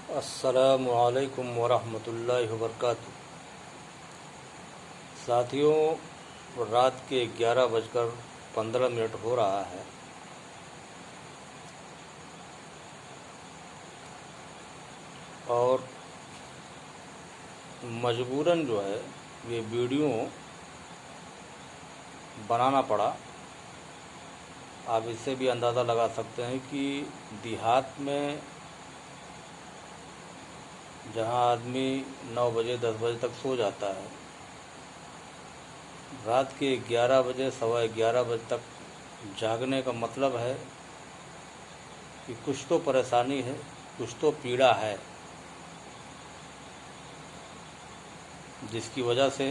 अस्सलामु अलैकुम वरहमतुल्लाहि वबरकातुहू। साथियों, रात के 11:15 हो रहा है और मजबूरन जो है ये वीडियो बनाना पड़ा। आप इससे भी अंदाज़ा लगा सकते हैं कि देहात में जहां आदमी 9 बजे 10 बजे तक सो जाता है, रात के 11 बजे सवा 11 बजे तक जागने का मतलब है कि कुछ तो परेशानी है, कुछ तो पीड़ा है, जिसकी वजह से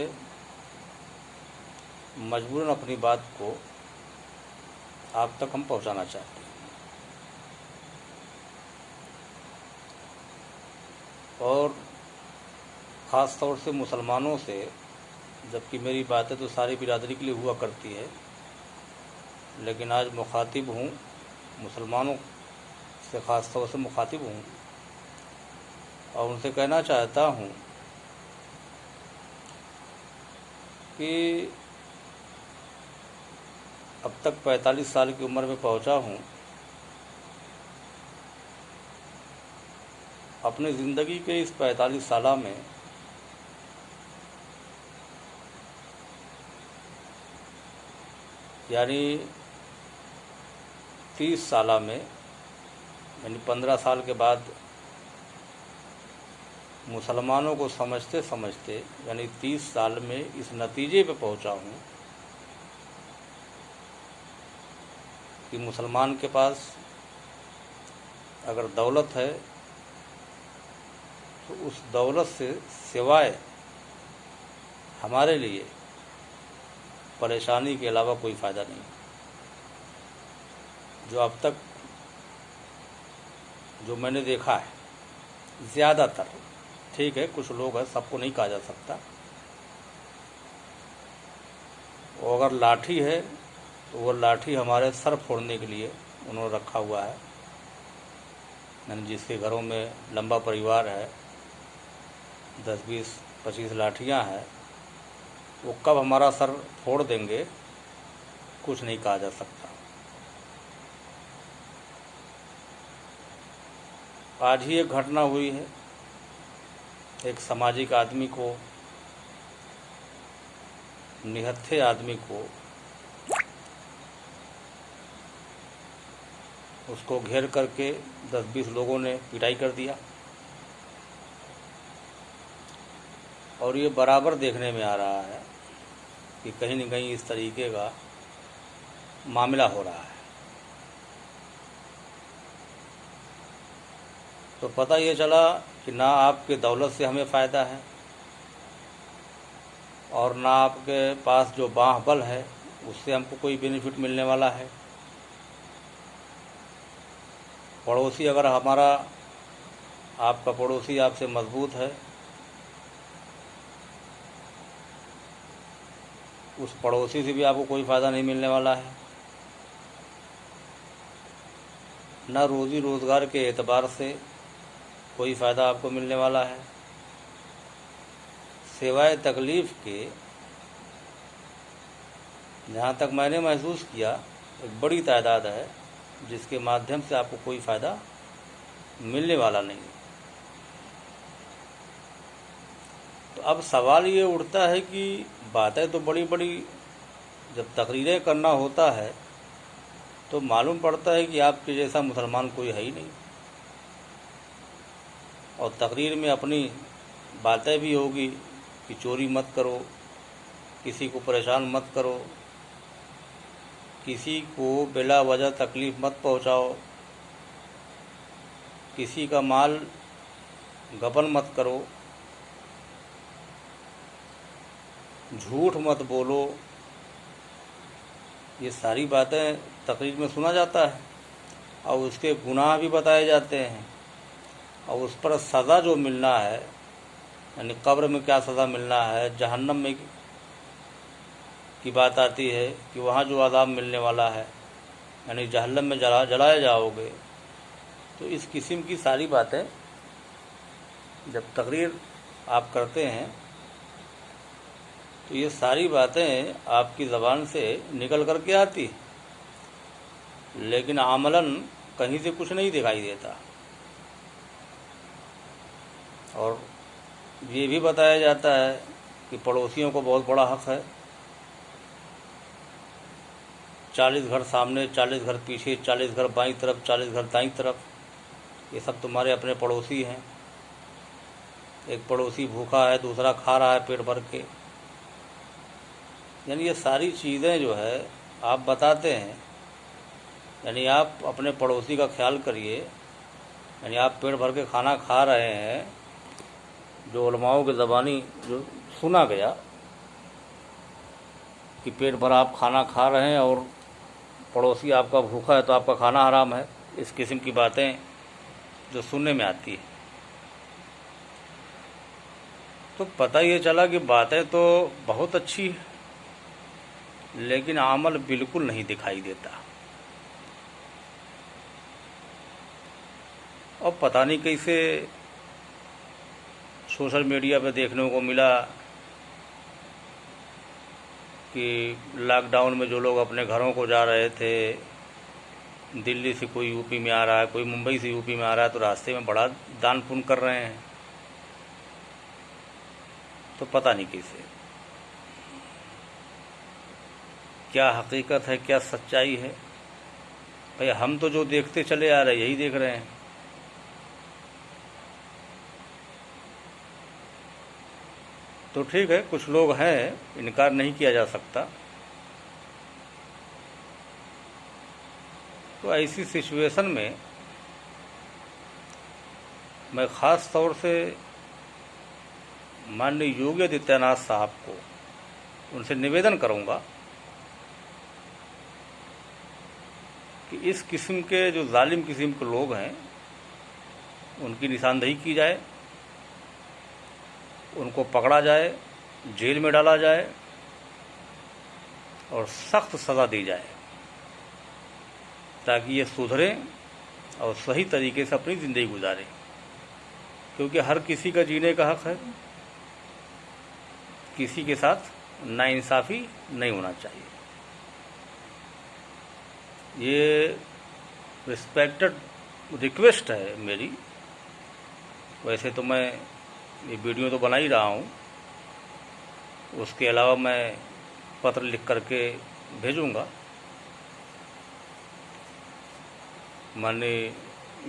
मजबूरन अपनी बात को आप तक हम पहुंचाना चाहते हैं। और ख़ास तौर से मुसलमानों से, जबकि मेरी बातें तो सारी बिरादरी के लिए हुआ करती है, लेकिन आज मुखातिब हूँ मुसलमानों से, ख़ास तौर से मुखातिब हूँ और उनसे कहना चाहता हूँ कि अब तक 45 साल की उम्र में पहुँचा हूँ। अपनी ज़िंदगी के इस 45 साल में यानी 30 साल में, यानी 15 साल के बाद मुसलमानों को समझते समझते यानी 30 साल में इस नतीजे पे पहुंचा हूं कि मुसलमान के पास अगर दौलत है तो उस दौलत से सिवाय हमारे लिए परेशानी के अलावा कोई फ़ायदा नहीं। जो अब तक जो मैंने देखा है, ज़्यादातर, ठीक है कुछ लोग हैं, सबको नहीं कहा जा सकता, और अगर लाठी है तो वो लाठी हमारे सर फोड़ने के लिए उन्होंने रखा हुआ है। यानी जिसके घरों में लंबा परिवार है, 10, 20, 25 लाठियाँ हैं, वो कब हमारा सर फोड़ देंगे कुछ नहीं कहा जा सकता। आज ही एक घटना हुई है, एक सामाजिक आदमी को, निहत्थे आदमी को, उसको घेर करके 10-20 लोगों ने पिटाई कर दिया। और ये बराबर देखने में आ रहा है कि कहीं न कहीं इस तरीके का मामला हो रहा है। तो पता ये चला कि ना आपके दौलत से हमें फ़ायदा है और ना आपके पास जो बाहुबल है उससे हमको कोई बेनिफिट मिलने वाला है। पड़ोसी, अगर हमारा, आपका पड़ोसी आपसे मजबूत है, उस पड़ोसी से भी आपको कोई फ़ायदा नहीं मिलने वाला है। न रोज़ी रोज़गार के एतबार से कोई फ़ायदा आपको मिलने वाला है, सिवाय तकलीफ़ के। जहाँ तक मैंने महसूस किया, एक बड़ी तादाद है जिसके माध्यम से आपको कोई फ़ायदा मिलने वाला नहीं। तो अब सवाल ये उठता है कि बातें तो बड़ी बड़ी, जब तकरीरें करना होता है तो मालूम पड़ता है कि आपके जैसा मुसलमान कोई है ही नहीं, और तकरीर में अपनी बातें भी होगी कि चोरी मत करो, किसी को परेशान मत करो, किसी को बिला वजह तकलीफ़ मत पहुंचाओ, किसी का माल गबन मत करो, झूठ मत बोलो। ये सारी बातें तकरीर में सुना जाता है और उसके गुनाह भी बताए जाते हैं, और उस पर सज़ा जो मिलना है, यानी कब्र में क्या सज़ा मिलना है, जहन्नम में की बात आती है कि वहाँ जो अज़ाब मिलने वाला है, यानी जहन्नम में जलाए जाओगे। तो इस किस्म की सारी बातें जब तकरीर आप करते हैं तो ये सारी बातें आपकी ज़बान से निकल कर के आती है, लेकिन अमलन कहीं से कुछ नहीं दिखाई देता। और ये भी बताया जाता है कि पड़ोसियों को बहुत बड़ा हक है। 40 घर सामने, 40 घर पीछे, 40 घर बाईं तरफ, 40 घर दाईं तरफ, ये सब तुम्हारे अपने पड़ोसी हैं। एक पड़ोसी भूखा है, दूसरा खा रहा है पेट भर के। यानी ये सारी चीज़ें जो है आप बताते हैं, यानी आप अपने पड़ोसी का ख्याल करिए। यानी आप पेट भर के खाना खा रहे हैं, जो उलमाओं के ज़बानी जो सुना गया कि पेट भर आप खाना खा रहे हैं और पड़ोसी आपका भूखा है तो आपका खाना हराम है। इस किस्म की बातें जो सुनने में आती है, तो पता ये चला कि बातें तो बहुत अच्छी है, लेकिन अमल बिल्कुल नहीं दिखाई देता। और पता नहीं कैसे सोशल मीडिया पे देखने को मिला कि लॉकडाउन में जो लोग अपने घरों को जा रहे थे, दिल्ली से कोई यूपी में आ रहा है, कोई मुंबई से यूपी में आ रहा है, तो रास्ते में बड़ा दान पुण्य कर रहे हैं। तो पता नहीं कैसे, क्या हकीकत है, क्या सच्चाई है। भाई हम तो जो देखते चले आ रहे यही देख रहे हैं। तो ठीक है, कुछ लोग हैं, इनकार नहीं किया जा सकता। तो ऐसी सिचुएशन में मैं ख़ास तौर से माननीय योगी आदित्यनाथ साहब को उनसे निवेदन करूंगा कि इस किस्म के जो जालिम किस्म के लोग हैं उनकी निशानदेही की जाए, उनको पकड़ा जाए, जेल में डाला जाए और सख्त सज़ा दी जाए, ताकि ये सुधरें और सही तरीके से अपनी ज़िंदगी गुजारें। क्योंकि हर किसी का जीने का हक है, किसी के साथ नाइंसाफ़ी नहीं होना चाहिए। ये रिस्पेक्टेड रिक्वेस्ट है मेरी। वैसे तो मैं ये वीडियो तो बना ही रहा हूँ, उसके अलावा मैं पत्र लिख करके भेजूँगा माननीय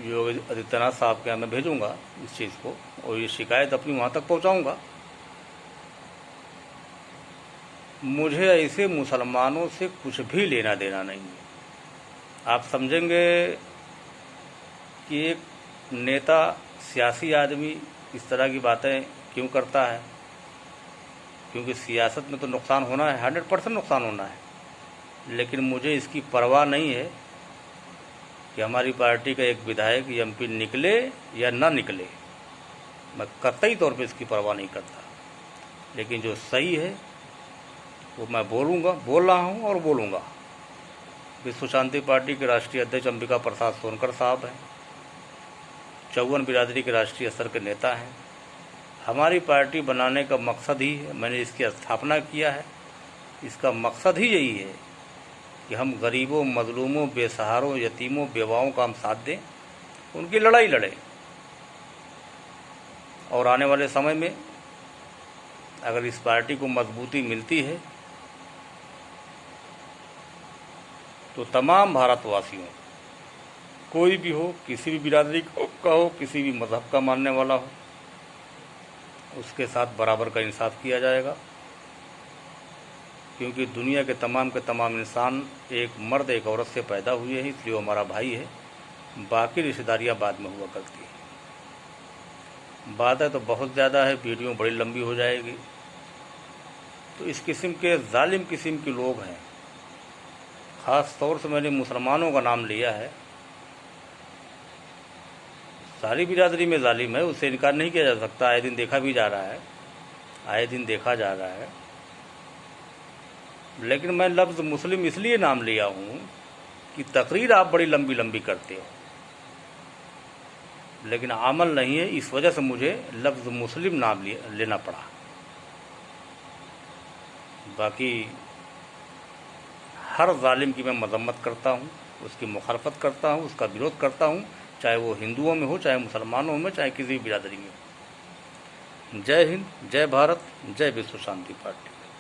योगी आदित्यनाथ साहब के यहाँ मैं भेजूँगा इस चीज़ को, और ये शिकायत अपनी वहाँ तक पहुँचाऊँगा। मुझे ऐसे मुसलमानों से कुछ भी लेना देना नहीं है। आप समझेंगे कि एक नेता, सियासी आदमी इस तरह की बातें क्यों करता है, क्योंकि सियासत में तो नुकसान होना है, 100% नुकसान होना है। लेकिन मुझे इसकी परवाह नहीं है कि हमारी पार्टी का एक विधायक एमपी निकले या ना निकले, मैं कतई तौर पे इसकी परवाह नहीं करता। लेकिन जो सही है वो मैं बोलूँगा, बोल रहा हूँ और बोलूँगा। विश्व शांति पार्टी के राष्ट्रीय अध्यक्ष अंबिका प्रसाद सोनकर साहब हैं, 54 बिरादरी के राष्ट्रीय स्तर के नेता हैं। हमारी पार्टी बनाने का मकसद ही है, मैंने इसकी स्थापना किया है, इसका मकसद ही यही है कि हम गरीबों, मजलूमों, बेसहारों, यतीमों, बेवाओं का हम साथ दें, उनकी लड़ाई लड़ें। और आने वाले समय में अगर इस पार्टी को मजबूती मिलती है तो तमाम भारतवासियों, कोई भी हो, किसी भी बिरादरी का हो, किसी भी मज़हब का मानने वाला हो, उसके साथ बराबर का इंसाफ किया जाएगा। क्योंकि दुनिया के तमाम इंसान एक मर्द एक औरत से पैदा हुए हैं, इसलिए वो हमारा भाई है। बाकी रिश्तेदारियाँ बाद में हुआ करती हैं। बातें तो बहुत ज़्यादा है, वीडियो बड़ी लंबी हो जाएगी। तो इस किस्म के जालिम किस्म के लोग हैं, ख़ास तौर से मैंने मुसलमानों का नाम लिया है। सारी बिरादरी में जालिम है, उससे इनकार नहीं किया जा सकता। आए दिन देखा भी जा रहा है, आए दिन देखा जा रहा है। लेकिन मैं लफ्ज़ मुस्लिम इसलिए नाम लिया हूँ कि तकरीर आप बड़ी लंबी लंबी करते हो। लेकिन अमल नहीं है, इस वजह से मुझे लफ्ज़ मुस्लिम नाम लेना पड़ा। बाकी हर जालिम की मैं मजम्मत करता हूँ, उसकी मुखालफत करता हूँ, उसका विरोध करता हूँ, चाहे वो हिंदुओं में हो, चाहे मुसलमानों में, चाहे किसी भी बिरादरी में हो। जय हिंद, जय भारत, जय विश्व शांति पार्टी।